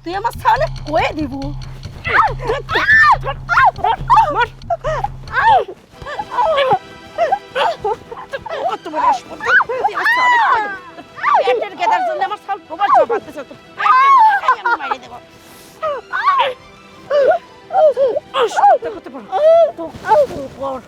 তুই আমার সামনে কয়ে দিব কত বড় আসপত্তি তুই আমার সামনে কয়ে দিব পেটের গেদার জন্য আমার সাল প্রবাস চাপাতেছে তো পেটের আমি মারিয়ে দেব কত বড় তো বড়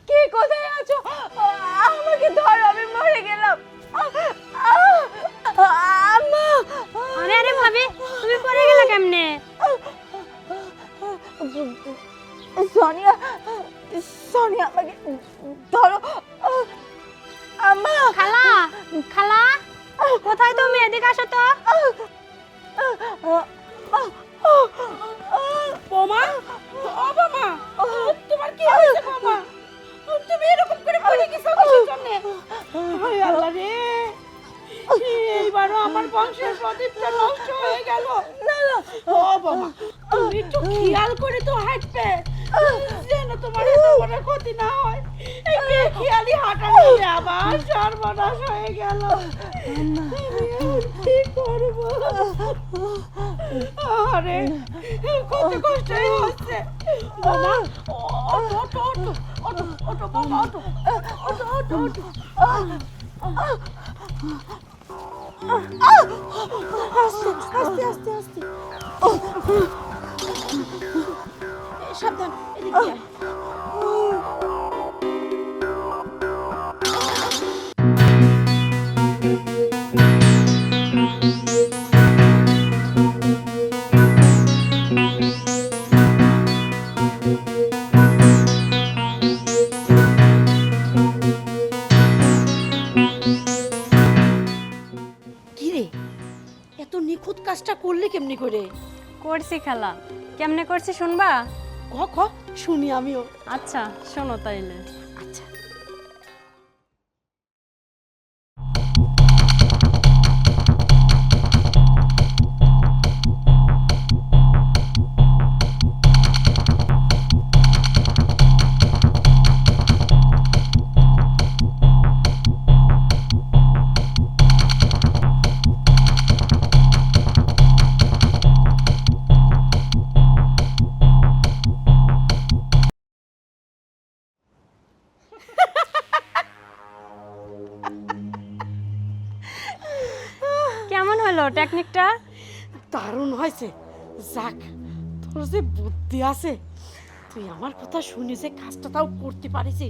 কে কোথায় আছো আমাকে ধরো আমি মরে গেলাম আম্মা আরে আরে ভাবি তুমি পড়ে গেলা কেমনে? সোনিয়া সোনিয়া আমাকে ধরো আম্মা খালা খালা কোথায় তুমি? এদিকে আসো তো। বোমা ও বোমা তোমার কি হয়েছে বোমা তুমি এরকম করে পড়ে গেছো কিসের জন্য হায় আল্লাহ রে এইবারও আমার বংশের প্রদীপটা নষ্ট হয়ে গেল না না ও বোমা তুমি একটু খেয়াল করে তো হাঁটবে যেন তোমার এত বড় ক্ষতি না হয় এই বেখেয়ালি হাঁটা নিয়ে আবার সর্বনাশ হয়ে গেল কি করব আরে কত কষ্ট হচ্ছে বোমা ওটো ওটো ওটো ওটো বোমা ওটো ওটো ওটো ওটো আস্তে আস্তে আস্তে সাবধান এদিকে আয় এত নিখুঁত কাজটা করলে কেমনি করে? করছি খালা। কেমনে করছি শুনবা? ক ক শুনি আমিও। আচ্ছা শোনো তাইলে। আচ্ছা কেমন হলো টেকনিকটা? দারুণ হয়েছে। যাক তোর যে বুদ্ধি আছে, তুই আমার কথা শুনে যে কাজটা তাও করতে পারিস।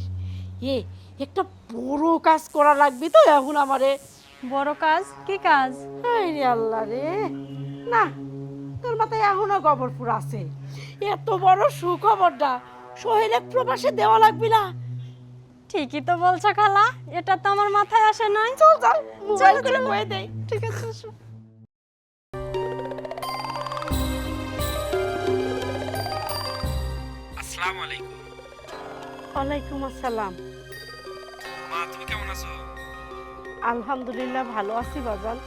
একটা বড় কাজ করা লাগবে তো এখন আমারে। বড় কাজ? কি কাজ? আরে আল্লাহ রে, না তোর মাথায় এখনো খবরপুর আছে। এত বড় সুখবরটা সোহেলের প্রবাসে দেওয়া লাগবে না? ঠিকই তো বলছো খালা, এটা তো আমার মাথায় আসে নাই। চল চল মোবাইল করে কয়ে দেই। ঠিক আছে আসো। আসসালামু আলাইকুম। ওয়ালাইকুম আসসালাম। মা তুমি কেমন আছো? আলহামদুলিল্লাহ ভালো আছি বাজান,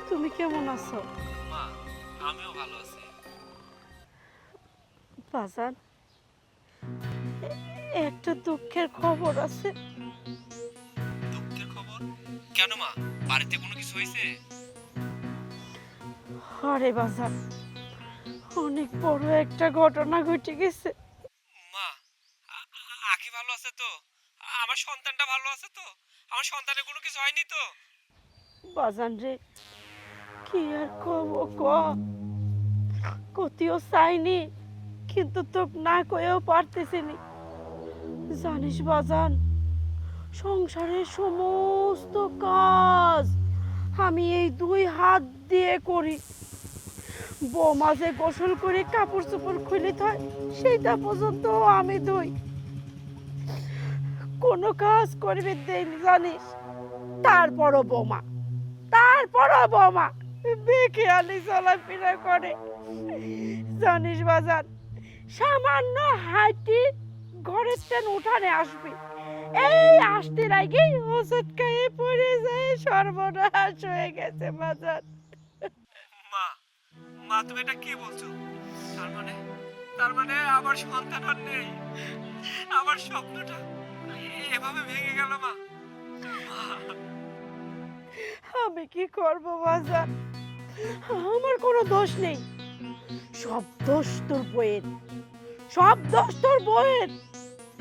তুমি কেমন আছো? মা আমিও ভালো আছি। বাজান একটা দুঃখের খবর আছে। দুঃখের খবর? কেন মা, বাড়িতে কোনো কিছু হয়েছে? আরে বাজান অনেক বড় একটা ঘটনা ঘটে গেছে। মা আখি ভালো আছে তো? আমার সন্তানটা ভালো আছে তো? আমার সন্তানের কোনো কিছু হয়নি তো? বাজান রে কি আর কব ক, কতিও চাইনি কিন্তু তোকে না কয়েও পারতেছিনি। জানিস বাজান, সংসারের সমস্ত কাজ আমি এই দুই হাত দিয়ে করি। বৌমা যে গোসল করে কাপড় চোপড় খুলে থাকে সেইটা পর্যন্ত আমি ধুই। কোনো কাজ করবে দেয়নি জানিস। তারপরও বৌমা বেখেয়ালি চলাফেরা করে। জানিস বাজার, সামান্য হাঁটি ঘরের তেন উঠানে আসবি, এই আসতে আগে ওষুধ খেয়ে পড়ে যায়, সর্বনাশ হয়ে গেছে বাজার। মা মা তুমি এটা কি বলছো? তার মানে আমার সন্তান আর নেই, আমার স্বপ্নটা এভাবে ভেঙে গেল মা। আমি কি করব বাজার, আমার কোনো দোষ নেই, সব দোষ তোর বউয়ের,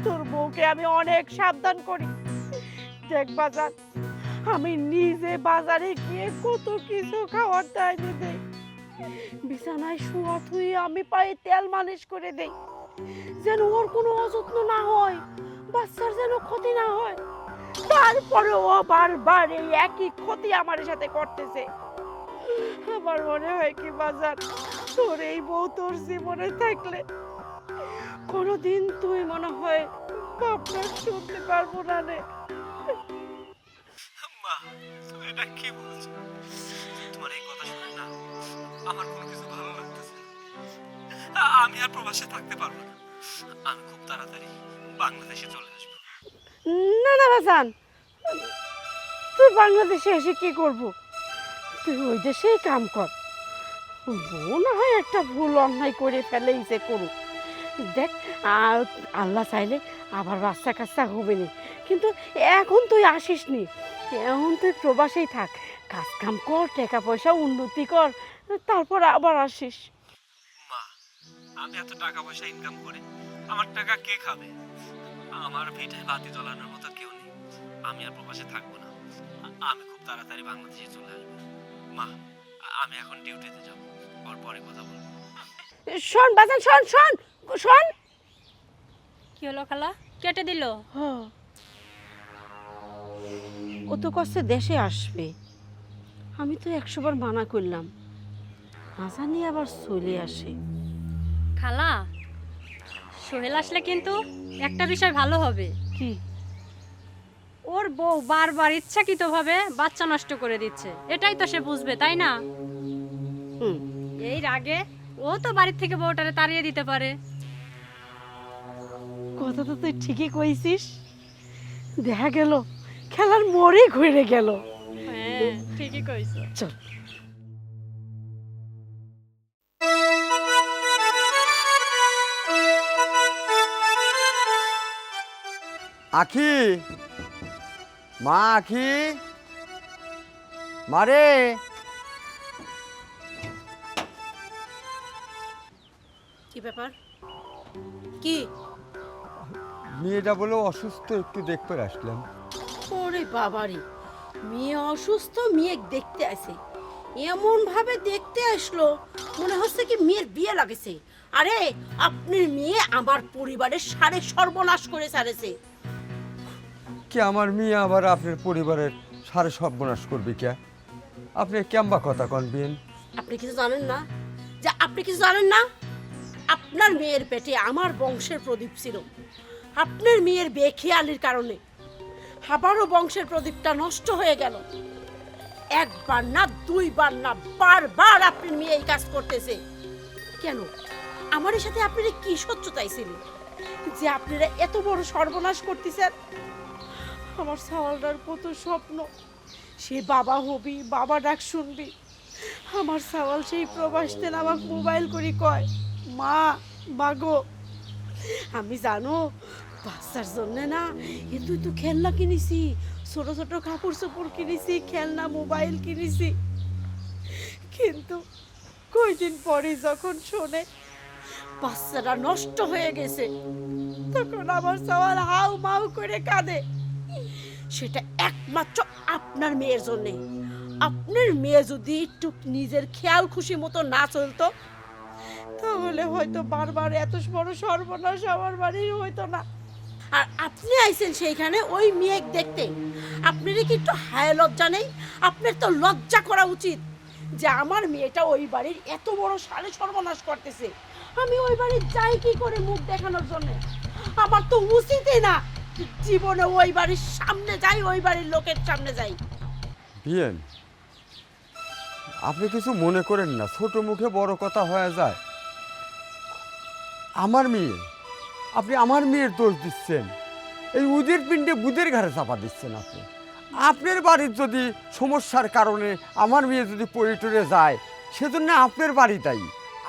তোর বউকে আমি অনেক সাবধান করি। দেখ বাজার, আমি নিজে বাজারে গিয়ে কত কিছু খাওয়ার দায়িত্ব দেই, বিছানায় শুয়া থুয়ে আমি পায়ে তেল মালিশ করে দেই, যেন ওর কোনো অযত্ন না হয়, বাচ্চার যেন ক্ষতি না হয়। তারপরে ও বারবার এই একই ক্ষতি আমার সাথে করতেছে। আমার মনে হয় কি বাজার, তোর এই বউ তোর জীবনে থাকলে কোনোদিন তুই মনে হয় ভাবনা শুনতে পারবো না রে। মা তুমি এটা কি বলছো? তোমার এই কথা শুনে না আমার কোনো কিছু ভালো লাগতেছে না। আমি আর প্রবাসে থাকতে পারবো না, আমি খুব তাড়াতাড়ি বাংলাদেশে চলে আসবো। না না বাজান, তুই বাংলাদেশে এসে কি করব? তুই ওই দেশেই কাম কর। বউ না হয় একটা ভুল অন্যায় করে ফেলেইছে করুক, দেখ আল্লাহ চাইলে আবার বাচ্চা কাচ্চা হবে না, কিন্তু এখন তুই আসিস নি, এখন তুই প্রবাসেই থাক, কাজ কাম কর, টাকা পয়সা উন্নতি কর, তারপর আবার আসিস। মা আমি এত টাকা পয়সা ইনকাম করে আমার টাকা কে খাবে? আমার ভিটায় বাতি জ্বালানোর মতো কেউ নেই, আমি আর প্রবাসে থাকবো না, আমি খুব তাড়াতাড়ি বাংলাদেশে চলে আসবো। মা আমি এখন ডিউটিতে যাবো, ওর পরে কথা বলবো। শোন বাজান, শোন শোন শোন। কি হলো খালা, কেটে দিল? ও তো কষ্টে দেশে আসবে, আমি তো 100 বার মানা করলাম, না জানি আবার চলে আসে। খালা, সোহেল আসলে কিন্তু একটা বিষয় ভালো হবে। কি? ওর বউ বারবার ইচ্ছাকৃতভাবে বাচ্চা নষ্ট করে দিচ্ছে, এটাই তো সে বুঝবে, তাই না? এই রাগে ও তো বাড়ির থেকে বউটারে তাড়িয়ে দিতে পারে। কথা তো তুই ঠিকই কইছিস, দেখা গেল খেলার মোড়ে ঘুরে গেল। হ্যাঁ ঠিকই কইছো। চল। আখি, মা আখি, মারে। কি ব্যাপার? কি? মেয়েটা বলে অসুস্থ, একটু দেখতে আসলাম। ওরে বাবারে, মেয়ে অসুস্থ, মেয়ে দেখতে আসে, এমন ভাবে দেখতে আসলো মনে হচ্ছে কি মেয়ের বিয়ে লাগেছে। আরে আপনার মেয়ে আমার পরিবারের সারে সর্বনাশ করে ছাড়েছে। কি আমার মেয়ে আবার আপনার পরিবারের সারে সর্বনাশ করবে? কে আপনি কেমবা কথা কনবেন? আপনি কিছু জানেন না? যে আপনি কিছু জানেন না? আপনার মেয়ের পেটে আমার বংশের প্রদীপ ছিল, আপনার মেয়ের বেখেয়ালির কারণে আবারও বংশের প্রদীপটা নষ্ট হয়ে গেল। একবার না, দুইবার না, বারবার আপনার মেয়ে এই কাজ করতেছে। কেন? আমার সাথে আপনারা কি শত্রুতাই ছিল যে আপনারা এত বড় সর্বনাশ করতেছেন? আমার সাওয়ালটার কত স্বপ্ন, সে বাবা হবি, বাবা ডাক শুনবি। আমার সাওয়াল সেই প্রবাসতে আমাকে মোবাইল করি কয়, মা মাগো, আমি জানো বাচ্চার জন্য না এ তুই তো খেলনা কিনেছি, ছোট ছোট কাপড় চোপড় কিনেছি, খেলনা মোবাইল কিনেছি, কিন্তু কয়দিন পরে যখন শোনে বাচ্চাটা নষ্ট হয়ে গেছে, তখন আমার সওয়াল হাউ মাউ করে কাঁদে। সেটা একমাত্র আপনার মেয়ের জন্যে। আপনার মেয়ে যদি একটু নিজের খেয়াল খুশি মতো না চলতো, তাহলে হয়তো বারবার এত বড় সর্বনাশ আমার বাড়ির হইতো না। আর আপনি আইছেন সেইখানে ওই মেয়ে দেখতে, আপনার কি একটু হায় লজ্জা নেই? আপনার তো লজ্জা করা উচিত যে আমার মেয়েটা ওই বাড়ির এত বড় সারে সর্বনাশ করতেছে, আমি ওই বাড়ির যাই কি করে মুখ দেখানোর জন্য? আমার তো উচিতই না জীবনে ওই বাড়ির সামনে যাই, ওই বাড়ির লোকের সামনে যাই। বিয়েন, আপনি কিছু মনে করেন না, ছোট মুখে বড় কথা হয়ে যায়। আমার মেয়ে, আপনি আমার মেয়ের দোষ দিচ্ছেন, এই উদের পিণ্ডে বুদের ঘাড়ে চাপা দিচ্ছেন। আপনি আপনার বাড়ির যদি সমস্যার কারণে আমার মেয়ে যদি পড়ে টরে যায়, সেজন্য আপনার বাড়ি দায়ী,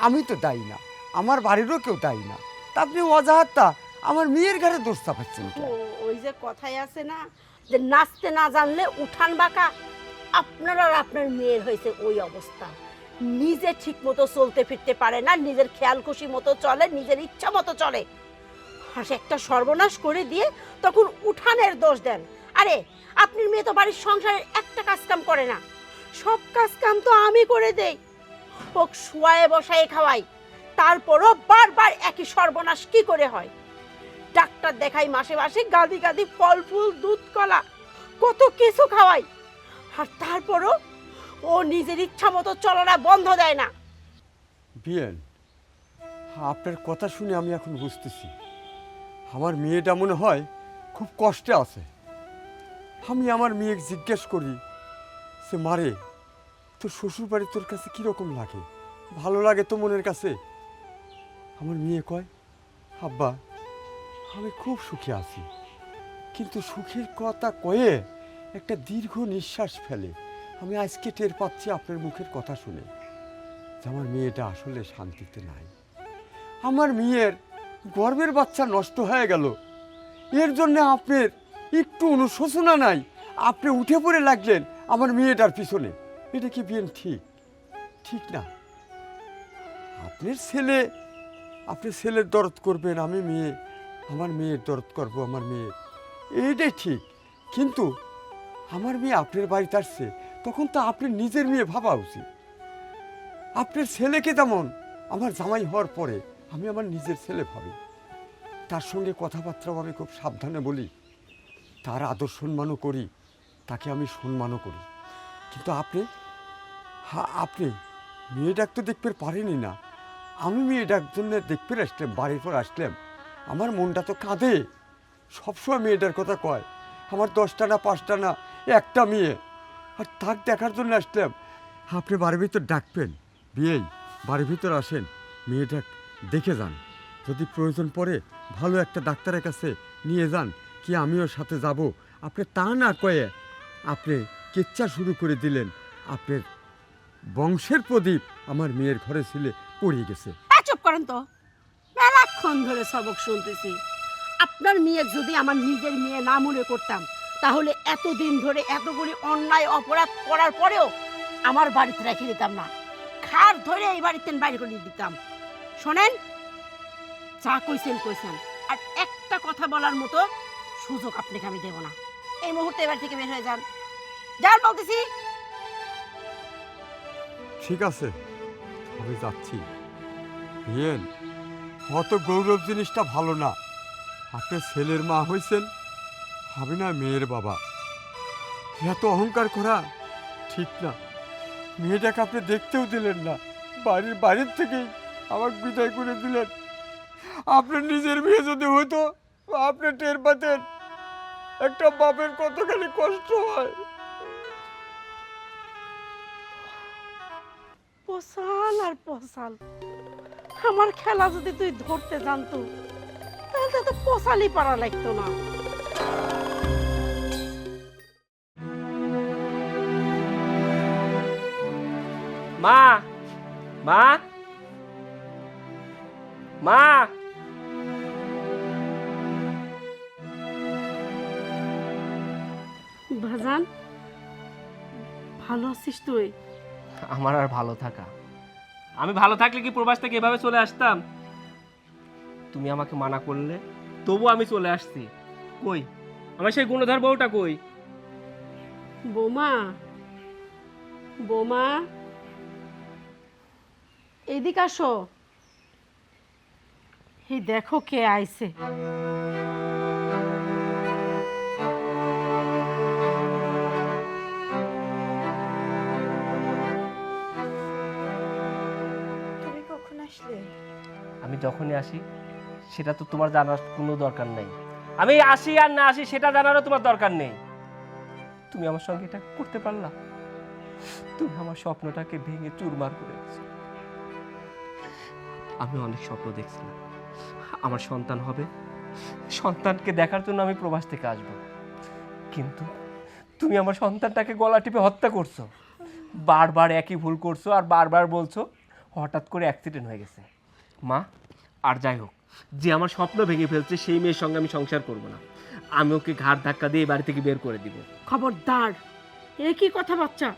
আমি তো দায়ী না, আমার বাড়িরও কেউ দায়ী না। তা আপনি অজাহাতটা আমার মেয়ের ঘাড়ে দোষ চাপাচ্ছেন কেন? ওই যে কথাই আছে না, যে নাচতে না জানলে উঠান বাঁকা। আপনার আর আপনার মেয়ের হয়েছে ওই অবস্থা। নিজে ঠিক মতো চলতে ফিরতে পারে না, নিজের খেয়াল খুশি মতো চলে, নিজের ইচ্ছা মতো চলে, আর সে একটা সর্বনাশ করে দিয়ে তখন উঠানের দোষ দেন। আরে আপনার মেয়ে তো বাড়ির সংসারের একটা কাজ কাম করে না, সব কাজ কাম তো আমি করে দেই। হোক শুয়ায়ে বসায়ে খাওয়াই, তারপরও বারবার একই সর্বনাশ কি করে হয়? ডাক্তার দেখাই মাসে মাসে, গাদি গাদি ফল ফুল দুধ কলা কত কিছু খাওয়াই, আর তারপরও ও নিজের ইচ্ছা মতো চলাটা বন্ধ দেয় না। বিয়েন, আপনার কথা শুনে আমি এখন বুঝতেছি আমার মেয়েটা মনে হয় খুব কষ্টে আছে। আমি আমার মেয়েকে জিজ্ঞেস করি সে মারে, তোর শ্বশুর বাড়ি তোর কাছে কীরকম লাগে, ভালো লাগে তো মনের কাছে? আমার মেয়ে কয়, আব্বা আমি খুব সুখে আছি। কিন্তু সুখের কথা কয়ে একটা দীর্ঘ নিঃশ্বাস ফেলে। আমি আজকে টের পাচ্ছি আপনার মুখের কথা শুনে যে আমার মেয়েটা আসলে শান্তিতে নাই। আমার মেয়ের গর্ভের বাচ্চা নষ্ট হয়ে গেল, এর জন্য আপনার একটু অনুশোচনা নাই, আপনি উঠে পড়ে লাগলেন আমার মেয়েটার পিছনে। এটা কি বিয়েন ঠিক? ঠিক না। আপনার ছেলে, আপনি ছেলের দরদ করবেন, আমি মেয়ে, আমার মেয়ের দরদ করবো আমার মেয়ে, এইটাই ঠিক। কিন্তু আমার মেয়ে আপনার বাড়িতে আসছে, তখন তো আপনার নিজের মেয়ে ভাবা উচিত। আপনার ছেলেকে তেমন আমার জামাই হওয়ার পরে আমি আমার নিজের ছেলে ভাবি, তার সঙ্গে কথাবার্তাও আমি খুব সাবধানে বলি, তার আদর সম্মানও করি, তাকে আমি সম্মানও করি। কিন্তু আপনি মেয়ে ডাক তো দেখতে পারেনি না। আমি মেয়ে ডাক জন্য দেখতে আসলাম, বাড়ির পর আসলাম, আমার মনটা তো কাঁদে, সবসময় মেয়েটার কথা কয়। আমার 10টা না 5টা না একটা মেয়ে, আর তাক দেখার জন্য আসলাম। আপনি বাড়ির ভিতর ডাকবেন, বিয়েই বাড়ির ভিতর আসেন, মেয়েটা দেখে যান, যদি প্রয়োজন পড়ে ভালো একটা ডাক্তারের কাছে নিয়ে যান, কি আমিও সাথে যাব। আপনি তা না কয়ে আপনি কেচ্চা শুরু করে দিলেন, আপনার বংশের প্রদীপ আমার মেয়ের ঘরে ছিলে পড়িয়ে গেছে। চুপ করেন তো, মেলাক্ষণ ধরে সবক শুনতেছি। আপনার মেয়ে যদি আমার নিজের মেয়ে না মনে করতাম, তাহলে এতদিন ধরে এতগুলি অন্যায় অপরাধ করার পরেও আমার বাড়িতে রেখে দিতাম না, খাট ধরে এই বাড়িতে বাইরে করে দিতাম। শোনেন, যা কইছেন কইছেন, আর একটা কথা বলার মতো সুযোগ আপনাকে আমি দেব না। এই মুহূর্তে এবার থেকে বের হয়ে যান, যান বলতেছি। ঠিক আছে, আমি যাচ্ছি। বিয়েন, অত গৌরব জিনিসটা ভালো না। আপনি ছেলের মা হয়েছেন, আমি না মেয়ের বাবা। এত অহংকার করা ঠিক না। মেয়েটাকে আপনি দেখতেও দিলেন না, বাড়ির থেকেই আমাকে বিদায় করে দিলেন। আপনার নিজের মেয়ে যদি হতো, আপনি টের পেতেন একটা বাপের কতখানি কষ্ট হয়। পোষাল আর পোষাল, আমার খেলা যদি তুই ধরতে জানতো তাহলে তো পোষালই পারা লাগতো না। মা, মা, মা, ভাজান, ভালো আছিস তুই? আমার আর ভালো থাকা, আমি ভালো থাকলে কি প্রবাস থেকে এভাবে চলে আসতাম? তুমি আমাকে মানা করলে, তবু আমি চলে আসছি। কই আমার সেই গুণধর বউটা কই? বোমা, বোমা, এদিকে আসো। এই দেখো কে আইছে। তুমি কখন আসলে? আমি যখনই আসি সেটা তো তোমার জানার কোনো দরকার নাই। আমি আসি আর না আসি সেটা জানারও তোমার দরকার নেই। তুমি আমার সঙ্গে এটা করতে পারলা? তুমি আমার স্বপ্নটাকে ভেঙে চুরমার করে দিয়েছো। আমি অনেক স্বপ্ন দেখছিলাম আমার সন্তান হবে, সন্তানকে দেখার জন্য আমি প্রবাস থেকে আসব, কিন্তু তুমি আমার সন্তানটাকে গলা টিপে হত্যা করছো। বারবার একই ভুল করছো আর বারবার বলছো হঠাৎ করে অ্যাক্সিডেন্ট হয়ে গেছে। মা, আর যাই হোক, যে আমার স্বপ্ন ভেঙে ফেলছে সেই মেয়ের সঙ্গে আমি সংসার করব না। আমি ওকে ঘাড় ধাক্কা দিয়ে বাড়ি থেকে বের করে দিব। খবরদার, এ কি কথা বাচ্চা?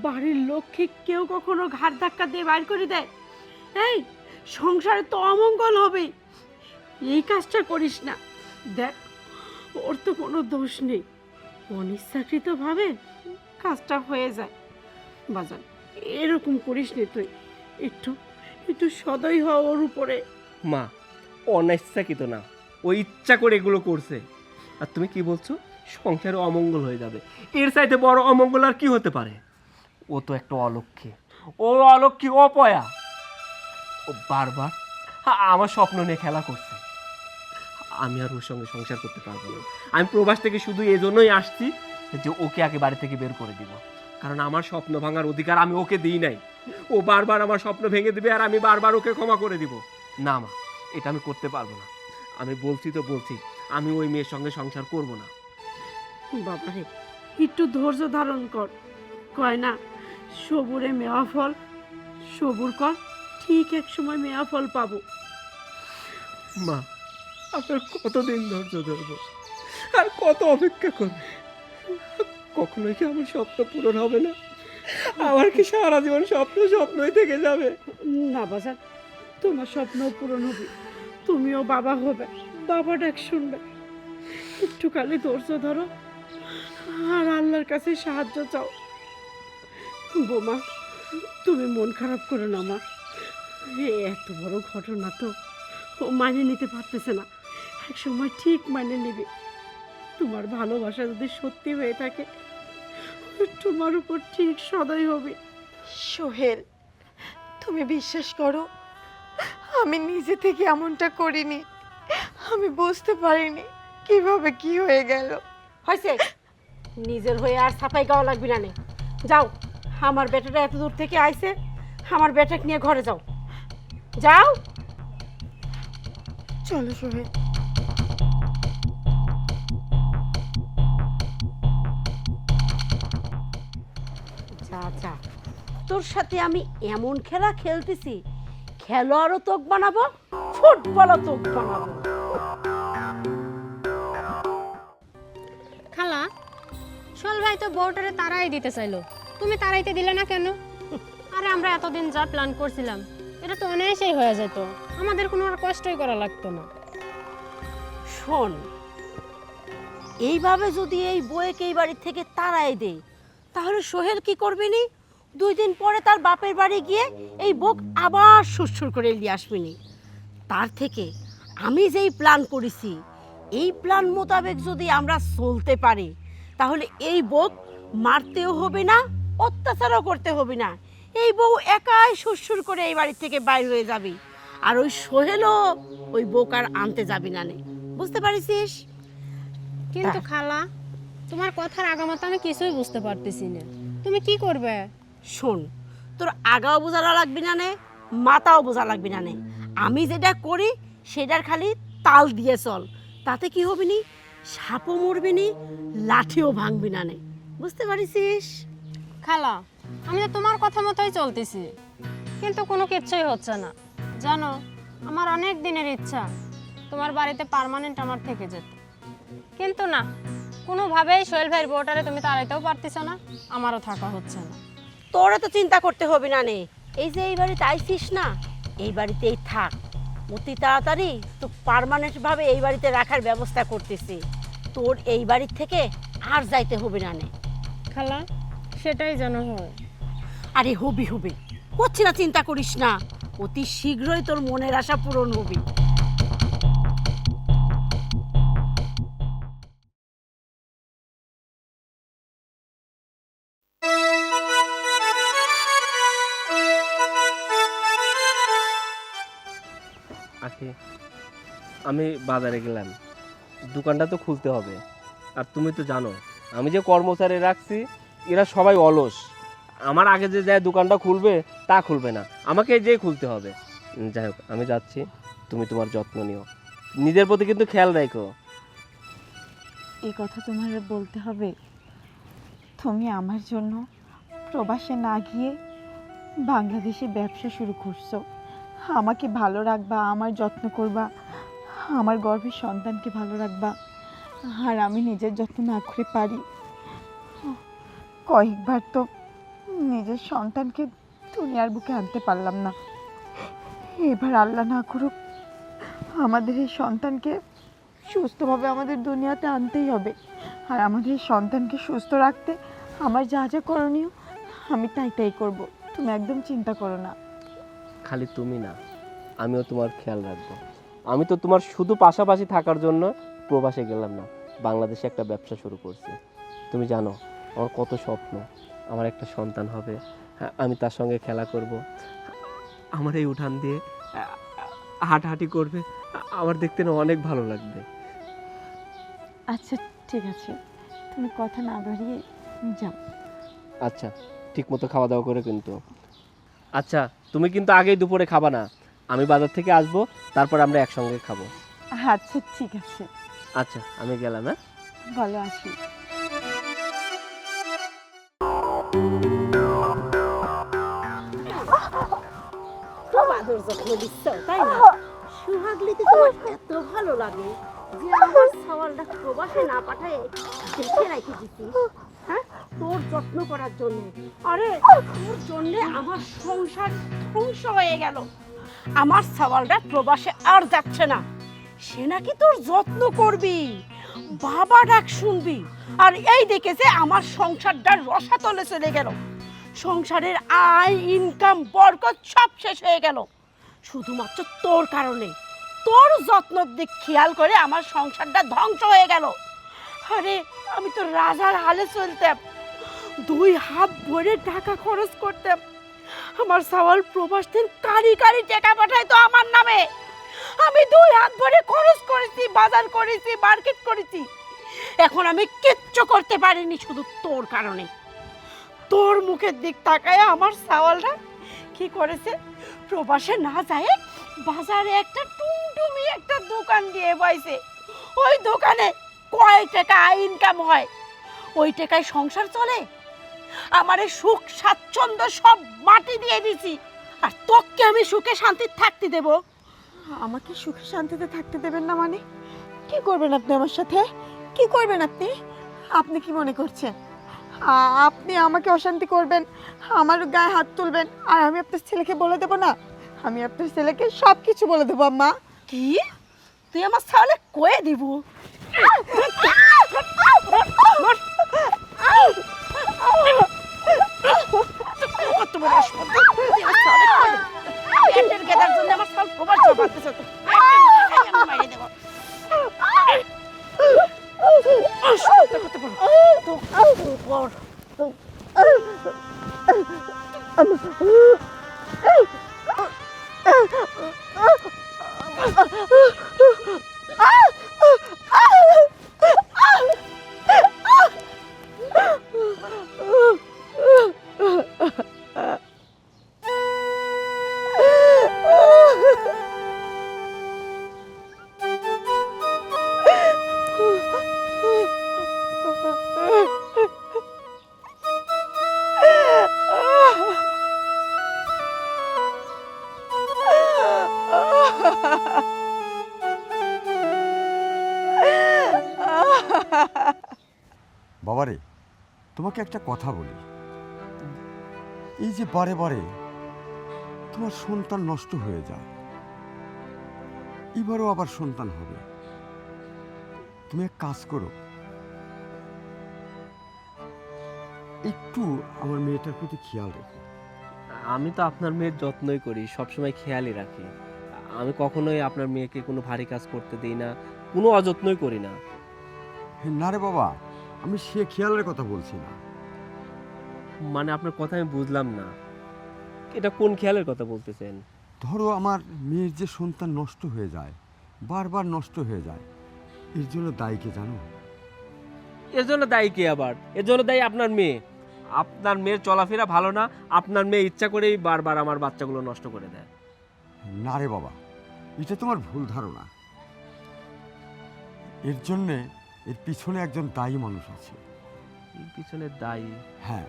বাড়ির লক্ষ্মী কেউ কখনো ঘাড় ধাক্কা দিয়ে বাইর করে দেয়? এই সংসারে তো অমঙ্গল হবে, এই কাজটা করিস না। দেখ, ওর তো কোনো দোষ নেই, অনিচ্ছাকৃতভাবে কাজটা হয়ে যায়। বাজান, এরকম করিস নে তুই, একটু একটু সদয় হ ওর উপরে। মা, অনিচ্ছাকৃত না, ও ইচ্ছা করে এগুলো করছে। আর তুমি কি বলছো সংসারে অমঙ্গল হয়ে যাবে? এর চাইতে বড় অমঙ্গল আর কি হতে পারে? ও তো একটা অলক্ষী, ও অলক্ষী, অপয়া। ও বারবার আমার স্বপ্ন নিয়ে খেলা করছে। আমি আর ওর সঙ্গে সংসার করতে পারবো না। আমি প্রবাস থেকে শুধু এজন্যই আসছি যে ওকে আগে বাড়ি থেকে বের করে দিব, কারণ আমার স্বপ্ন ভাঙার অধিকার আমি ওকে দিই নাই। ও বারবার আমার স্বপ্ন ভেঙে দিবে আর আমি বারবার ওকে ক্ষমা করে দিব। না মা, এটা আমি করতে পারবো না। আমি বলছি তো বলছি, আমি ওই মেয়ের সঙ্গে সংসার করব না। বাবারে, একটু ধৈর্য ধারণ কর। কয় না, সবুরে মেওয়া ফল, সবুর কর, ঠিক এক সময় মেওয়া ফল পাবো। মা, আপনার কতদিন ধৈর্য ধরবো আর কত অপেক্ষা করবো? কখনোই কি আমার স্বপ্ন পূরণ হবে না? আমার কি সারা জীবন স্বপ্নই থেকে যাবে? না বাজার, তোমার স্বপ্ন পূরণ হবে, তুমিও বাবা হবে, বাবা ডাক শুনবে। একটু খালি ধৈর্য ধরো আর আল্লাহর কাছে সাহায্য চাও। বোমা, তুমি মন খারাপ করো না মা, এত বড় ঘটনা তো ও মানিয়ে নিতে পারতেছে না, এক সময় ঠিক মানিয়ে নেবে। তোমার ভালোবাসা যদি সত্যি হয়ে থাকে, তোমার উপর ঠিক সদয় হবে। সোহেল, তুমি বিশ্বাস করো, আমি নিজে থেকে এমনটা করিনি। আমি বুঝতে পারিনি কিভাবে কি হয়ে গেল। হয়েছে, নিজের হয়ে আর সাফাই গাওয়া লাগবে না নে। যাও, আমার বেটাটা এত দূর থেকে আইছে, আমার বেটাকে নিয়ে ঘরে যাও, যাও। চলো সোহেল। যা যা, তোর সাথে আমি এমন খেলা খেলতেছি, খেলোয়াড়ও তোক বানাবো, ফুটবলও তোক বানাবো। খালা, শোল ভাই তো বউটারে তারাই দিতে চাইলো, তুমি তারাইতে দিলে না কেন? আরে আমরা এতদিন যা প্ল্যান করছিলাম এটা তো অনায়াসেই হয়ে যেত, আমাদের কোনো আর কষ্টই করা লাগতো না। শোন, এইভাবে যদি এই বউকে এই বাড়ি থেকে তাড়াই দেয়, তাহলে সোহেল কি করবি নি? 2 দিন পরে তার বাপের বাড়ি গিয়ে এই বউক আবার সুরসুর করে নিয়ে আসবি নি। তার থেকে আমি যেই প্ল্যান করেছি, এই প্ল্যান মোতাবেক যদি আমরা চলতে পারি, তাহলে এই বউক মারতেও হবে না, অত্যাচারও করতে হবে না। এই বউ একাই সুরসুর করে এই বাড়ি থেকে বাইর হয়ে যাবে, আর ওই সোহেলও ওই বউক আর আনতে যাবি না নে। বুঝতে পারিস? কিন্তু খালা, তোমার কথার আগামাতা আমি কিছুই বুঝতে পারতেছি না, তুমি কি করবে? শোন, তোর আগাও বোঝা লাগবি না নে, মাথাও বোঝা লাগবি না নে। আমি যেটা করি সেটার খালি তাল দিয়ে চল, তাতে কি হবে নি? সাপও মরবি নি, লাঠিও ভাঙবি না নে। বুঝতে পারিস? খালা, আমি তো তোমার কথা মতোই চলতেছি, কিন্তু কোনো কিচ্ছুই হচ্ছে না। জানো, আমার অনেক দিনের ইচ্ছা তোমার বাড়িতে পার্মানেন্ট আমার থেকে যেতে, কিন্তু না, কোনোভাবেই সোহেল ভাইয়ের বউটারে তুমি তাড়াইতেও পারতেছ না, আমারও থাকা হচ্ছে না। তোরা তো চিন্তা করতে হবে না নে, এই যে এই বাড়িতে আইসিস না, এই বাড়িতেই থাক। অতি তাড়াতাড়ি তো পার্মানেন্ট ভাবে এই বাড়িতে রাখার ব্যবস্থা করতেছি, তোর এই বাড়ির থেকে আর যাইতে হবে না নে। খালা, সেটাই যেন হয়। আরে হবি, হচ্ছে না, চিন্তা করিস না, অতি শীঘ্রই তোর মনের আশা পূরণ হবে। আখি, আমি বাজারে গেলাম, দোকানটা তো খুলতে হবে। আর তুমি তো জানো আমি যে কর্মচারী রাখছি এরা সবাই অলস। আমার আগে যে যায় দোকানটা খুলবে তা খুলবে না, আমাকে যেয়ে খুলতে হবে। যাই হোক আমি যাচ্ছি, তুমি তোমার যত্ন নিও, নিজের প্রতি কিন্তু খেয়াল রাখো। এই কথা তোমার বলতে হবে? তুমি আমার জন্য প্রবাসে না গিয়ে বাংলাদেশে ব্যবসা শুরু করছো, আমাকে ভালো রাখবা, আমার যত্ন করবা, আমার গর্ভের সন্তানকে ভালো রাখবা, আর আমি নিজের যত্ন না করে পারি? কয়েকবার তো নিজের সন্তানকে দুনিয়ার বুকে আনতে পারলাম না, এবার আল্লাহ না করুক আমাদের এই সন্তানকে সুস্থভাবে আমাদের দুনিয়াতে আনতেই হবে। আর আমাদের এই সন্তানকে সুস্থ রাখতে আমার যা যা করণীয় আমি তাই করব, তুমি একদম চিন্তা করো না। খালি তুমি না, আমিও তোমার খেয়াল রাখবো। আমি তো তোমার শুধু পাশাপাশি থাকার জন্য প্রবাসে গেলাম না, বাংলাদেশে একটা ব্যবসা শুরু করছি। তুমি জানো আমার কত স্বপ্ন, আমার একটা সন্তান হবে, আমি তার সঙ্গে খেলা করব, আমার এই উঠান দিয়ে হাঁটাহাঁটি করবে, আমার দেখতে না অনেক ভালো লাগবে। আচ্ছা ঠিক আছে, তুমি কথা না বাড়িয়ে যাও। আচ্ছা ঠিক মতো খাওয়া দাওয়া করে কিন্তু। আচ্ছা তুমি কিন্তু আগেই দুপুরে খাবা না, আমি বাজার থেকে আসবো, তারপর আমরা একসঙ্গে খাবো। আচ্ছা ঠিক আছে, আচ্ছা আমি গেলাম। হ্যাঁ ভালো আসি। খুব আদর যত্ন দিচ্ছ তাই না? সুহাগলিতে তোমার এত ভালো লাগে যে আমার সওয়ালটা প্রবাসে না পাঠায় দেশে রেখে দিচ্ছি, হ্যাঁ, তোর যত্ন করার জন্য। আরে তোর জন্য আমার সংসার ধ্বংস হয়ে গেল। আমার সওয়ালটা প্রবাসে আর যাচ্ছে না, সে নাকি তোর যত্ন করবি, বাবা ডাক শুনবি। আর এই দেখেছে আমার সংসারটা রসাতলে চলে গেল, সংসারের আয় ইনকাম বরকত সব শেষ হয়ে গেল শুধুমাত্র তোর কারণে। তোর যত্ন দিক খেয়াল করে আমার সংসারটা ধ্বংস হয়ে গেল। আরে আমি তো রাজার হালে চলতাম, 2 হাত ভরে টাকা খরচ করতাম, আমার সওয়াল প্রবাস দিন কারি কারি টাকা পাঠায় তো আমার নামে। আমি 2 হাত ভরে খরচ করেছি, বাজার করেছি, মার্কেট করেছি, এখন আমি কিচ্ছু করতে পারিনি শুধু তোর কারণে। তোর মুখের দিক তাকায় আমার সওয়ালটা কি করেছে, প্রবাসে না যায় বাজারে একটা টুমটুমি একটা দোকান দিয়ে বসে, ওই দোকানে কয় টাকা ইনকাম হয়, ওই টাকায় সংসার চলে। আমারে সুখ স্বাচ্ছন্দ্য সব মাটি দিয়ে দিছি, আর তোকে আমি সুখে শান্তিতে থাকতে দেব? আমাকে সুখে শান্তিতে থাকতে দেবেন না মানে? কি করবেন আপনি আমার সাথে? কি করবেন আপনি? আপনি কি মনে করছেন আপনি আমাকে অশান্তি করবেন, আমার গায়ে হাত তুলবেন, আর আমি আপনার ছেলেকে বলে দেব না? আমি আপনার ছেলেকে সব কিছু বলে দেবো আম্মা। কি তুই আমার সালে কয়ে দিব? কত বড় অসম্মান! তুই আমার সালে কয়ে দিবি? পেটের গেদার জন্য আমার সাল প্রবাস চাপাতেছে তো, আমি মাইরে দেব। কত বড় তো বড় বাবারে, তোমাকে একটা কথা বলি, এই যে বারে বারে তোমার সন্তান নষ্ট হয়ে যায়, এবারও আবার সন্তান হবে, তুমি এক কাজ করো, একটু আমার মেয়েটার প্রতি খেয়াল রেখো। আমি তো আপনার মেয়ের যত্নই করি, সবসময় খেয়ালই রাখি। আমি কখনোই আপনার মেয়েকে কোনো ভারী কাজ করতে দিই না, কোনো অযত্নই করি না। না রে বাবা, আমি সে খেয়ালের কথা বলছি না। মানে আপনার কথা আমি বুঝলাম না, এটা কোন খেয়ালের কথা বলতেছেন? ধরো আমার মেয়ের যে সন্তান নষ্ট হয়ে যায়, বারবার নষ্ট হয়ে যায়, এর জন্য দায়ী কে জানো? এর জন্য দায়ী কে আবার? এর জন্য দায়ী আপনার মেয়ে। আপনার মেয়ের চলাফেরা ভালো না, আপনার মেয়ে ইচ্ছা করেই বারবার আমার বাচ্চাগুলো নষ্ট করে দেয়। না রে বাবা, এটা তোমার ভুল ধারণা। এর জন্যে এর পিছনে একজন দায়ী মানুষ আছে। এর পিছনে দায়ী হ্যাঁ।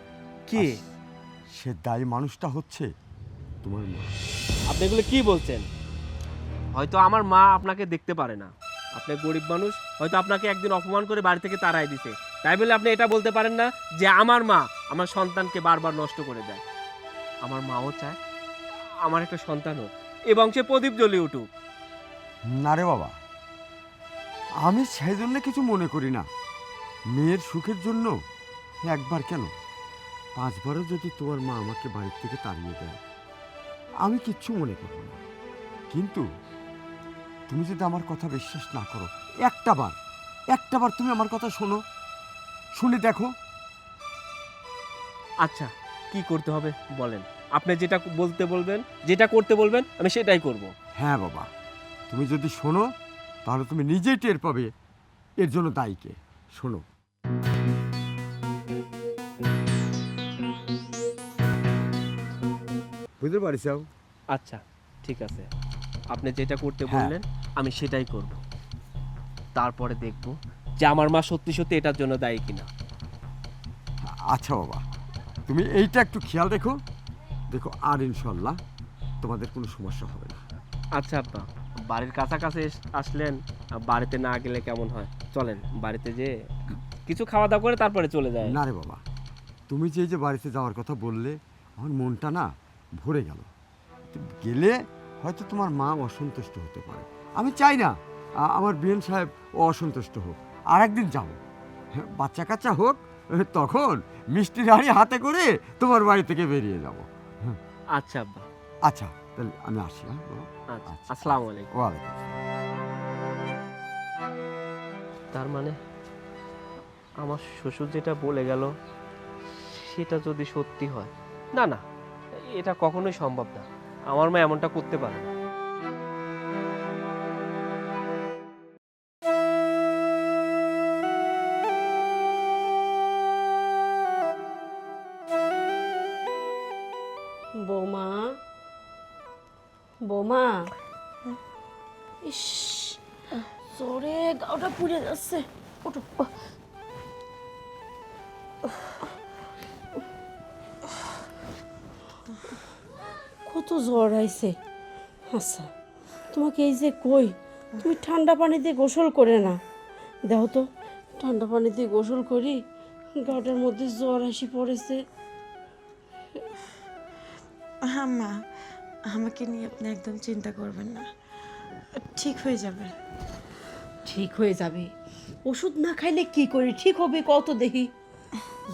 কে? আর সে দায়ী মানুষটা হচ্ছে তোমার মা। আপনি এগুলো কি বলছেন? হয়তো আমার মা আপনাকে দেখতে পারে না, আপনি গরিব মানুষ, হয়তো আপনাকে একদিন অপমান করে বাড়ি থেকে তাড়াই দিছে, তাই বলে আপনি এটা বলতে পারেন না যে আমার মা আমার সন্তানকে বারবার নষ্ট করে দেয়। আমার মাও চায় আমার একটা সন্তান হোক, এ বংশে প্রদীপ জ্বলিয়ে উঠুক। না রে বাবা, আমি সেই জন্য কিছু মনে করি না। মেয়ের সুখের জন্য একবার কেন 5 বারও যদি তোমার মা আমাকে বাড়ির থেকে তাড়িয়ে দেয়, আমি কিচ্ছু মনে করব না। কিন্তু তুমি যদি আমার কথা বিশ্বাস না করো, একটা বার তুমি আমার কথা শোনো, শুনে দেখো। আচ্ছা, কি করতে হবে বলেন? আপনি যেটা বলতে বলবেন, যেটা করতে বলবেন, আমি সেটাই করব। হ্যাঁ বাবা, তুমি যদি শোনো তাহলে তুমি নিজেই টের পাবে এর জন্য দায়ী কে। শোনো, বুঝতে পারিস? আচ্ছা, ঠিক আছে, আপনি যেটা করতে হ্যাঁ। বললেন আমি সেটাই করব। তারপরে দেখব যে আমার মা সত্যি সত্যি এটার জন্য দায়ী কিনা। আচ্ছা বাবা, তুমি এইটা একটু খেয়াল রেখো, দেখো আর ইনশাল্লাহ তোমাদের কোনো সমস্যা হবে না। আচ্ছা আব্বা, বাড়ির কাছাকাছি আসলেন, বাড়িতে না গেলে কেমন হয়? চলেন বাড়িতে যে কিছু খাওয়া দাওয়া করে তারপরে চলে যায়। না রে বাবা, তুমি যে বাড়িতে যাওয়ার কথা বললে আমার মনটা না ভরে গেল। গেলে হয়তো তোমার মা অসন্তুষ্ট হতে পারে, আমি চাই না আমার বিএন সাহেব অসন্তুষ্ট হোক। আর একদিন যাবো, বাচ্চা কাচ্চা হোক, তখন মিষ্টির হাঁড়ি হাতে করে তোমার বাড়ি থেকে বেরিয়ে যাব। আচ্ছা আব্বা। আচ্ছা তাহলে আমি আসি। হ্যাঁ বাবা? আচ্ছা, আচ্ছা। আসসালামু আলাইকুম। ওয়ালাইকুম আসসালাম। তার মানে আমার শ্বশুর যেটা বলে গেল সেটা যদি সত্যি হয়, না না, এটা কখনোই সম্ভব না। আমার মা এমনটা করতে পারে না। বৌমা, বৌমা, ইস, জোরে গাওটা পুড়ে যাচ্ছে। ওঠো। কত জ্বর আইছে। আচ্ছা, তোমাকে এই যে কই তুমি ঠান্ডা পানিতে গোসল করে না, দেখো তো ঠান্ডা পানিতে গোসল করি, গাটার মধ্যে জ্বর আসি পড়েছে। আম্মা, আমাকে নিয়ে আপনি একদম চিন্তা করবেন না, ঠিক হয়ে যাবে। ঠিক হয়ে যাবে? ওষুধ না খাইলে কি করে ঠিক হবে কত দেখি?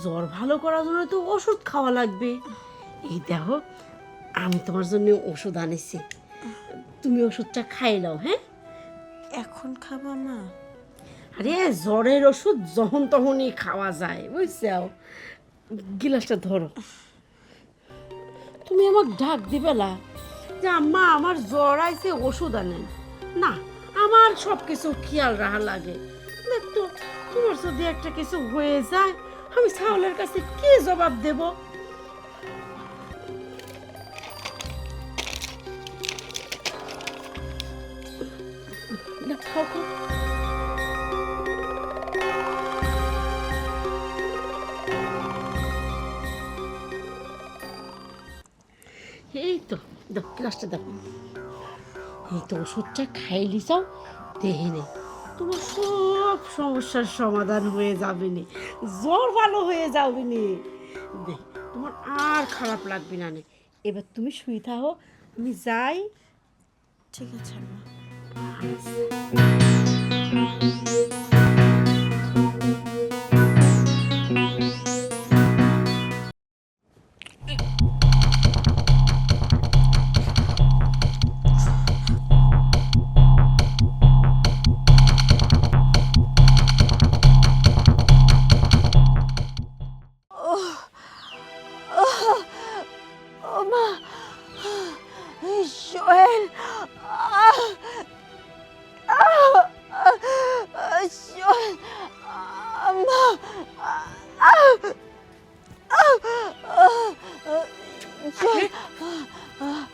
জ্বর ভালো করার জন্য তো ওষুধ খাওয়া লাগবে। এই দেখো, আমি তোমার জন্য ওষুধ আনেছি, তুমি ওষুধটা খাই নাও। হ্যাঁ, এখন খাবো মা? আরে জ্বরের ওষুধ যখন তখনই খাওয়া যায়, বুঝছো? গিলাসটা ধরো। তুমি আমাকে ডাক দিবেলা যে আম্মা আমার জ্বর আইছে ওষুধ আনেন, না আমার সব কিছু খেয়াল রাখা লাগে। দেখতো তোমার যদি একটা কিছু হয়ে যায় আমি ছাগলের কাছে কি জবাব দেব? না, খাও, খাও। এই তো দাও, গ্লাসটা দাও। এই তো ওষুধটা খাইলি যাও, দেহে নেই তোমার সব সমস্যার সমাধান হয়ে যাবে নি, জ্বর ভালো হয়ে যাবে নি, দেখ তোমার আর খারাপ লাগবে না। নে, এবার তুমি শুয়ে থাকো, আমি যাই। ঠিক আছে মা। সোহেল,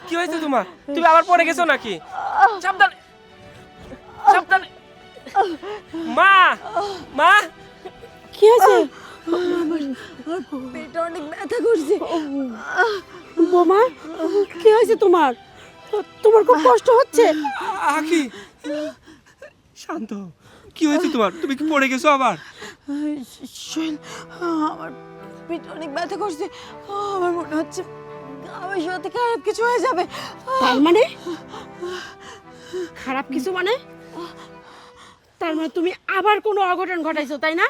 কি হয়েছে তোমার? তুমি আবার পড়ে গেছো নাকি? সাবধানে সাবধানে। মা মা কি হয়েছে পেটে অনেক ব্যথা করছে। বোমা? কি হয়েছে তোমার? তোমার খুব কষ্ট হচ্ছে? আখি শান্ত হও। কি হয়েছে তোমার? তুমি কি পড়ে গেছো আবার? সোহেল, আমার পেটে অনেক ব্যথা করছে। আমার মনে হচ্ছে আমার সাথে খারাপ কিছু হয়ে যাবে। তার মানে খারাপ কিছু মানে? তার মানে তুমি আবার কোনো অঘটন ঘটাইছো, তাই না?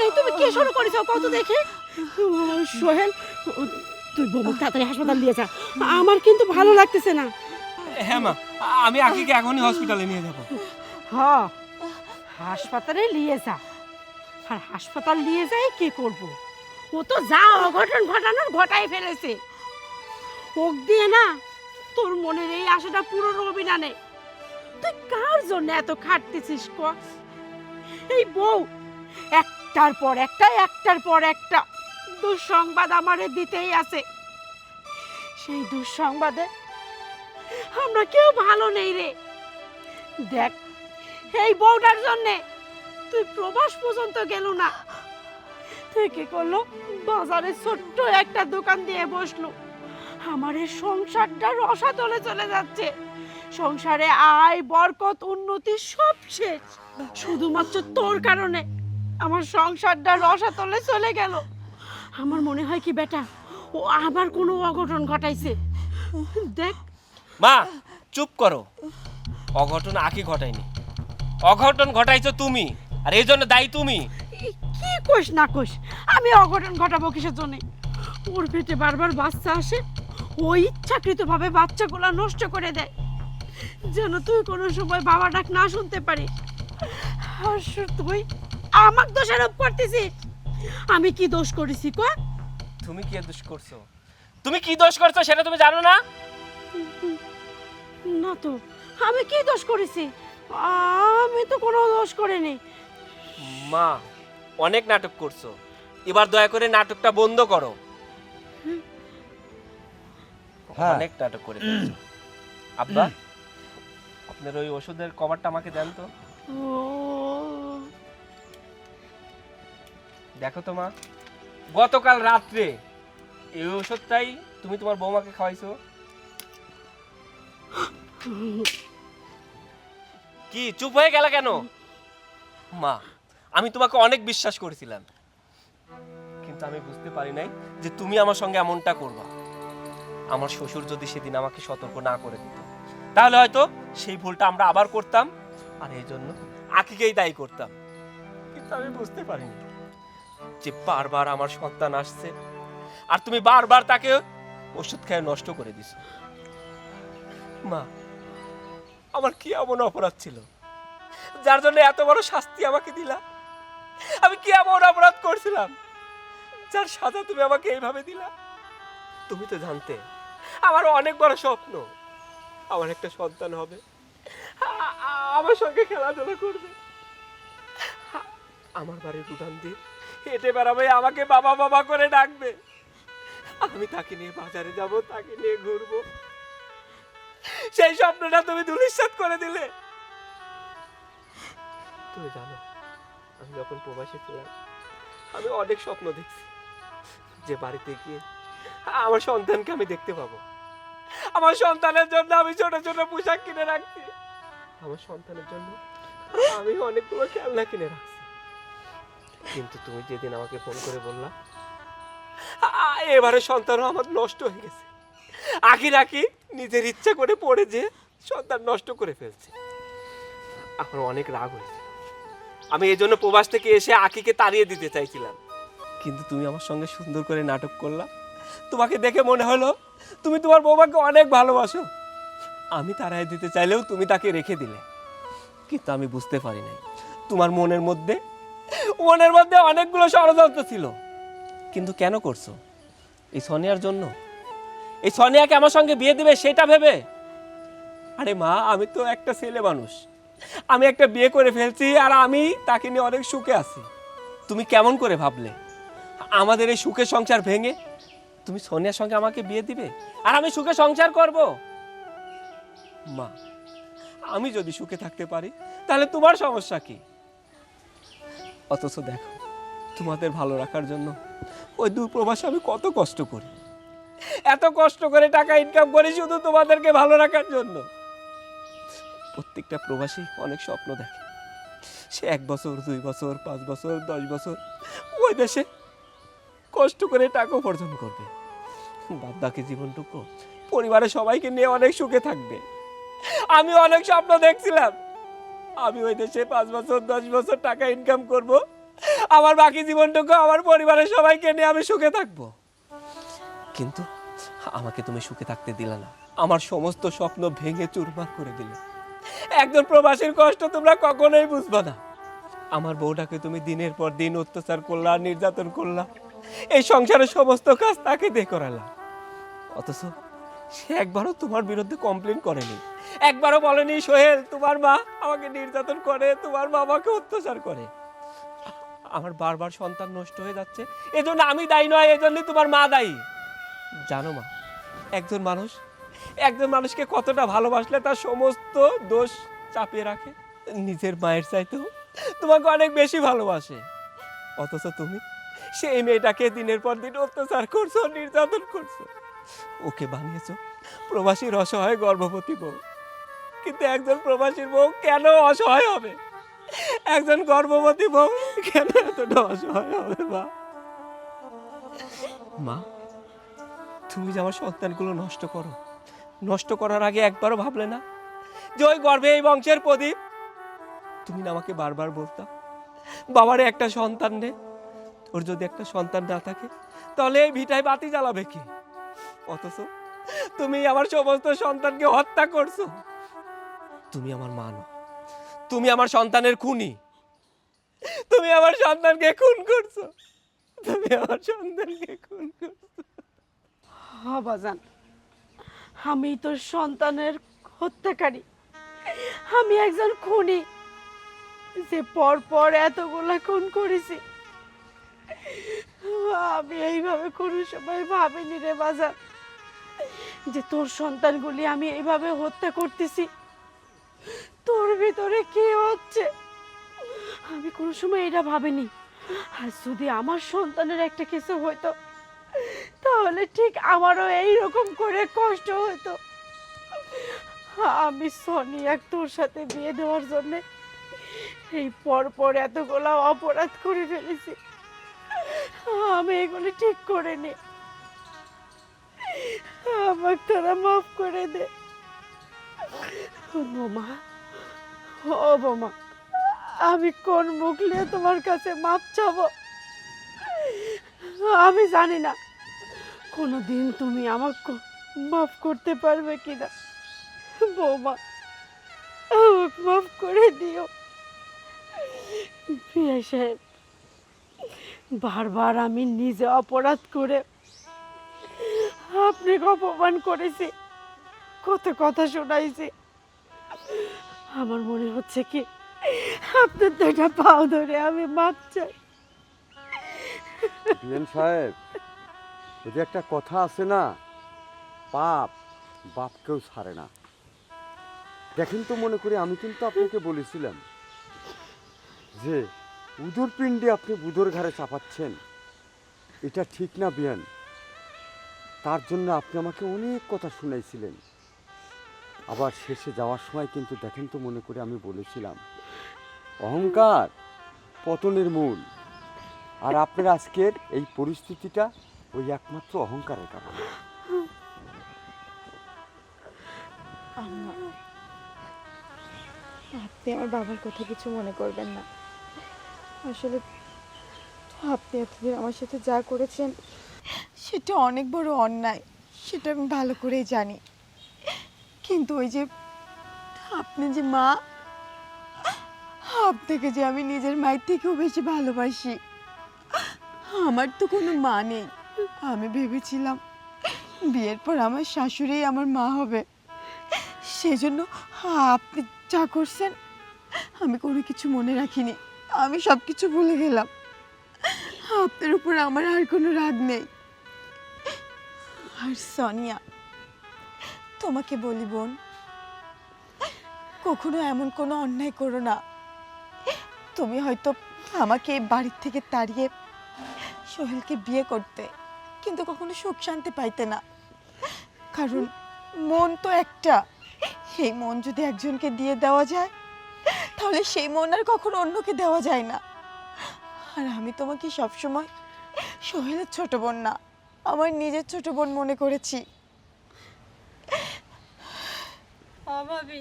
এই তুমি কি শুরু করেছো কত দেখে? সোহেল, তুই বোমা তাড়াতাড়ি হাসপাতাল দিয়ে যা, আমার কিন্তু ভালো লাগতেছে না। হ্যাঁ মা, আমি আখিকে এখনই হসপিটালে নিয়ে যাব। হ্যাঁ, হাসপাতালে নিয়ে যা। আর হাসপাতাল নিয়ে যাই কি করব? ও তো যা অঘটন ঘটানোর ঘটাই ফেলেছে। ওক দিয়ে না তোর মনের এই আশাটা পূরণ হবে না। নে তুই কার জন্য এত খাটতেছিস ক? এই বউ একটার পর একটা দুঃসংবাদ আমারে দিতেই আছে। সেই দুঃসংবাদে আমরা কেউ ভালো নেই রে। দেখ, এই বউটার জন্যে তুই প্রবাস পর্যন্ত গেল না। তুই কি করলো? বাজারে ছোট্ট একটা দোকান দিয়ে বসলো। আমার এই সংসারটা রসাতলে চলে যাচ্ছে। সংসারে আয় বরকত উন্নতি সব শেষ। শুধুমাত্র তোর কারণে আমার সংসারটা রসাতলে চলে গেল। আমার মনে হয় কি বেটা, ও আবার কোনো অঘটন ঘটাইছে। দেখ মা চুপ করো। অঘটন আখি ঘটায়নি, অঘটন ঘটাইছো তুমি, আর এই জন্য দায়ী তুমি। কি কোষ না কোষ, আমি অঘটন ঘটাবো কিসের জন্য? ওর পেটে বারবার বাচ্চা আসে, ও ইচ্ছাকৃতভাবে বাচ্চাগুলো নষ্ট করে দেয় যেন তুই কোনো সময় বাবা ডাক না শুনতে পারিস। আর তুই আমাকে দোষারোপ করতেছিস। আমি কি দোষ করেছি ক? তুমি কি দোষ করছো? তুমি কি দোষ করছো সেটা তুমি জানো না? না তো, আমি কি দোষ করেছি? আমি তো কোনো দোষ করিনি। মা অনেক নাটক করছো, এবার দয়া করে নাটকটা বন্ধ করো। হ্যাঁ। অনেক নাটক করে ফেলছো। আব্বা, আপনার ওই ওষুধের কভারটা আমাকে দেন তো। ও দেখো তো মা, গতকাল রাত্রে এই ওষুধটাই তুমি তোমার বৌমাকে খাওয়াইছো। কি চুপ হয়ে গেল কেন? মা আমি তোমাকে অনেক বিশ্বাস করেছিলাম, কিন্তু আমি বুঝতে পারি নাই যে তুমি আমার সঙ্গে এমনটা করবা। আমার শ্বশুর যদি সেদিন আমাকে সতর্ক না করে দিত, তাহলে হয়তো সেই ভুলটা আমরা আবার করতাম, আর এই জন্য আখিকেই দায়ী করতাম। কিন্তু আমি বুঝতে পারিনি যে বারবার আমার সন্তান আসছে, আর তুমি বারবার তাকে ওষুধ খেয়ে নষ্ট করে দিছো। মা আমার কি এমন অপরাধ ছিল যার জন্য এত বড় শাস্তি আমাকে দিলা? আমি কি এমন অপরাধ করছিলাম যার সাজা তুমি আমাকে এইভাবে দিলা? তুমি তো জানতে আমার অনেক বড় স্বপ্ন, আমার একটা সন্তান হবে, আমার সঙ্গে খেলাধুলা করবে, আমার বাড়ির উঠান দিয়ে হেঁটে বেড়াবে, আমাকে বাবা বাবা করে ডাকবে, আমি তাকে নিয়ে বাজারে যাব, তাকে নিয়ে ঘুরবো। সেই স্বপ্নটা তুমি ধূলিসাৎ করে দিলে। তুমি জানো আমি যখন প্রবাসী ছিলাম আমি অনেক স্বপ্ন দেখছি যে বাড়িতে গিয়ে আমার সন্তানকে আমি দেখতে পাবো। আমার সন্তানের জন্য আমি ছোট ছোট পোশাক কিনে রাখছি, আমার সন্তানের জন্য আমি অনেকগুলো খেলনা কিনে রাখছি। কিন্তু তুমি যেদিন আমাকে ফোন করে বললা এবারে সন্তানও আমার নষ্ট হয়ে গেছে, আখি রাখি নিজের ইচ্ছা করে পড়ে যে সন্তান নষ্ট করে ফেলছে, আমার অনেক রাগ হয়েছে। আমি এই জন্য প্রবাস থেকে এসে আখিকে তাড়িয়ে দিতে চাইছিলাম, কিন্তু তুমি আমার সঙ্গে সুন্দর করে নাটক করলা। তোমাকে দেখে মনে হলো তুমি তোমার বৌমাকে অনেক ভালোবাসো। আমি তাড়াই দিতে চাইলেও তুমি তাকে রেখে দিলে, কিন্তু আমি বুঝতে পারি নাই তোমার মনের মধ্যে অনেকগুলো ষড়যন্ত্র ছিল। কিন্তু কেন করছো? এই সোনিয়ার জন্য? এই সোনিয়াকে আমার সঙ্গে বিয়ে দিবে সেটা ভেবে? আরে মা আমি তো একটা ছেলে মানুষ, আমি একটা বিয়ে করে ফেলছি আর আমি তাকে নিয়ে অনেক সুখে আছি। তুমি কেমন করে ভাবলে আমাদের এই সুখের সংসার ভেঙে তুমি সোনিয়ার সঙ্গে আমাকে বিয়ে দিবে আর আমি সুখে সংসার করব? মা, আমি যদি সুখে থাকতে পারি তাহলে তোমার সমস্যা কি? অথচ দেখো, তোমাদের ভালো রাখার জন্য ওই দূর প্রবাসে আমি কত কষ্ট করি, এত কষ্ট করে টাকা ইনকাম করি শুধু তোমাদেরকে ভালো রাখার জন্য। প্রত্যেকটা প্রবাসী অনেক স্বপ্ন দেখে, সে 1 বছর, 2 বছর, 5 বছর, 10 বছর ওই দেশে কষ্ট করে টাকা উপার্জন করবে, বাদ বাকি জীবনটুকু পরিবারের সবাইকে নিয়ে অনেক সুখে থাকবে। আমি অনেক স্বপ্ন দেখছিলাম আমি ওই দেশে 5 বছর, 10 বছর টাকা ইনকাম করব, আমার বাকি জীবনটুকু আমার পরিবারের সবাইকে নিয়ে আমি সুখে থাকবো। কিন্তু আমাকে তুমি সুখে থাকতে দিলে না, আমার সমস্ত স্বপ্ন ভেঙে চুরমার করে দিলে। একজন প্রবাসীর কষ্ট তোমরা কখনোই বুঝবে না। আমার বউটাকে তুমি দিনের পর দিন অত্যাচার করলা, নির্যাতন করলা, এই সংসারের সমস্ত কাজ তাকে দিয়ে করালা। অথচ সে একবারও তোমার বিরুদ্ধে কমপ্লেন করেনি, একবারও বলেনি সোহেল তোমার মা আমাকে নির্যাতন করে, তোমার মা আমাকে অত্যাচার করে। আমার বারবার সন্তান নষ্ট হয়ে যাচ্ছে, এজন্য আমি দায়ী নয়, এজন্যই তোমার মা দায়ী। জানো মা, একজন মানুষকে কতটা ভালোবাসলে তার সমস্ত দোষ চাপিয়ে রাখে, নিজের মায়ের চাইতেও তোমাকে অনেক বেশি ভালোবাসে। অথচ তুমি সেই মেয়েটাকে দিনের পর দিন অত্যাচার করছো, নির্যাতন করছো, ওকে বানিয়েছো প্রবাসীর অসহায় গর্ভবতী বউ। কিন্তু একজন প্রবাসীর বউ কেন অসহায় হবে? একজন গর্ভবতী বউ কেন এতটা অসহায় হবে? মা, তুমি যে আমার সন্তানগুলো নষ্ট করার আগে একবারও ভাবলে না যে ওই গর্ভে এই বংশের প্রদীপ? তুমি না আমাকে বারবার বলতা বাবারে একটা সন্তান নে, ওর যদি একটা সন্তান না থাকে তাহলে এই ভিটায় বাতি জ্বালাবে কি? অথচ তুমি আমার সমস্ত সন্তানকে হত্যা করছো। তুমি আমার মা নও, তুমি আমার সন্তানের খুনি, তুমি আমার সন্তানকে খুন করছো, তুমি আমার সন্তানকে খুন করছো। বাজান, আমি তোর সন্তানের হত্যাকারী, আমি একজন খুনি যে পর পর এতগুলা খুন করেছি। আমি এইভাবে কোনো সময় ভাবিনি রে বাজান যে তোর সন্তানগুলি আমি এইভাবে হত্যা করতেছি। তোর ভিতরে কি হচ্ছে আমি কোনো সময় এটা ভাবিনি। আর যদি আমার সন্তানের একটা কিছু হইতো তাহলে ঠিক আমারও এইরকম করে কষ্ট হতো। আমি সোনিয়া তোর সাথে বিয়ে দেওয়ার জন্য এই পর এতগুলা অপরাধ করে ফেলেছি, আমি এগুলি ঠিক করে নি। আমাকে তোরা মাফ করে দে। বোমা, ও বোমা, আমি কোন মুখ নিয়ে তোমার কাছে মাপ চাবো আমি জানি না। কোনোদিন তুমি আমাকে মাফ করতে পারবে কিনা। বৌমা, আমাকে মাফ করে দিও। পিয়া সাহেব, বারবার আমি নিজে অপরাধ করে আপনাকে অপমান করেছি, কত কথা শোনাইছি। আমার মনে হচ্ছে কি আপনার দুইটা পাও ধরে আমি মাপ চাই। বিএন সাহেব, ওই যে একটা কথা আছে না, পাপ বাপকেও ছাড়ে না। দেখেন তো, মনে করি আমি কিন্তু আপনাকে বলেছিলাম যে উদর পিণ্ডে আপনি বুধর ঘাড়ে চাপাচ্ছেন, এটা ঠিক না বিয়ান। তার জন্য আপনি আমাকে অনেক কথা শুনাইছিলেন। আবার শেষে যাওয়ার সময় কিন্তু দেখেন তো, মনে করে আমি বলেছিলাম অহংকার পতনের মূল। আর আপনার আজকের এই পরিস্থিতিটা ওই একমাত্র অহংকারের কারণে। আপনি আমার বাবার কথা কিছু মনে করবেন না। আসলে আপনি এতদিন আমার সাথে যা করেছেন সেটা অনেক বড় অন্যায়, সেটা আমি ভালো করেই জানি। কিন্তু ওই যে আপনি যে মা, আপনাকে যে আমি নিজের মায়ের থেকেও বেশি ভালোবাসি। আমার তো কোনো মা নেই। আমি ভেবেছিলাম বিয়ের পর আমার শাশুড়ি আমার মা হবে। সেজন্য আপনি যা করছেন আমি কোনো কিছু মনে রাখিনি, আমি সব কিছু ভুলে গেলাম। আপনার উপর আমার আর কোনো রাগ নেই। আর সোনিয়া, তোমাকে বলি বোন, কখনো এমন কোনো অন্যায় করো না। তুমি হয়তো আমাকে এই বাড়ির থেকে তাড়িয়ে সোহেলকে বিয়ে করতে, কিন্তু কখনো সুখ শান্তি পাইতে না। কারণ মন তো একটা, এই মন যদি একজনকে দিয়ে দেওয়া যায়, তাহলে সেই মন আর কখনো অন্যকে দেওয়া যায় না। আর আমি তোমাকে সবসময় সোহেলের ছোট বোন না, আমার নিজের ছোট বোন মনে করেছি। ভাবি,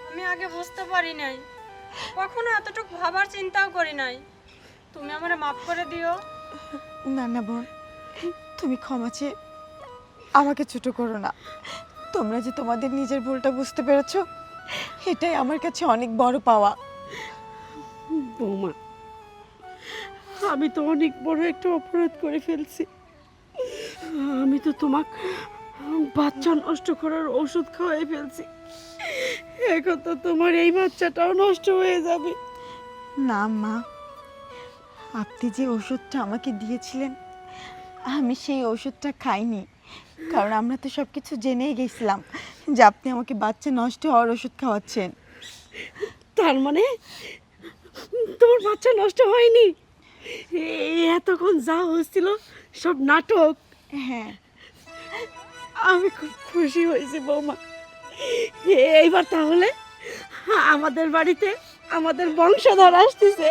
আমি আগে বুঝতে পারি নাই, কখনো এতটুকু ভাবার চিন্তাও করি নাই। তুমি আমারে মাফ করে দিও। না না বোন, তুমি ক্ষমা চেয়ে আমাকে ছোট করো না। তোমরা যে তোমাদের নিজের ভুলটা বুঝতে পেরেছো, এটাই আমার কাছে অনেক বড় পাওয়া। বৌমা, আমি তো অনেক বড় একটা অপরাধ করে ফেলছি। আমি তো তোমাকে বাচ্চা নষ্ট করার ওষুধ খাওয়াই ফেলছি। এখন তো তোমার এই বাচ্চাটাও নষ্ট হয়ে যাবে। না মা, আপনি যে ওষুধটা আমাকে দিয়েছিলেন, আমি সেই ওষুধটা খাইনি। কারণ আমরা তো সব কিছু জেনেই গেছিলাম যে আপনি আমাকে বাচ্চা নষ্ট হওয়ার ওষুধ খাওয়াচ্ছেন। তার মানে তোমার বাচ্চা নষ্ট হয়নি? এতক্ষণ যা হচ্ছিল সব নাটক। হ্যাঁ, আমি খুব খুশি হয়েছি বৌমা। এইবার তাহলে আমাদের বাড়িতে আমাদের বংশধর আসতেছে।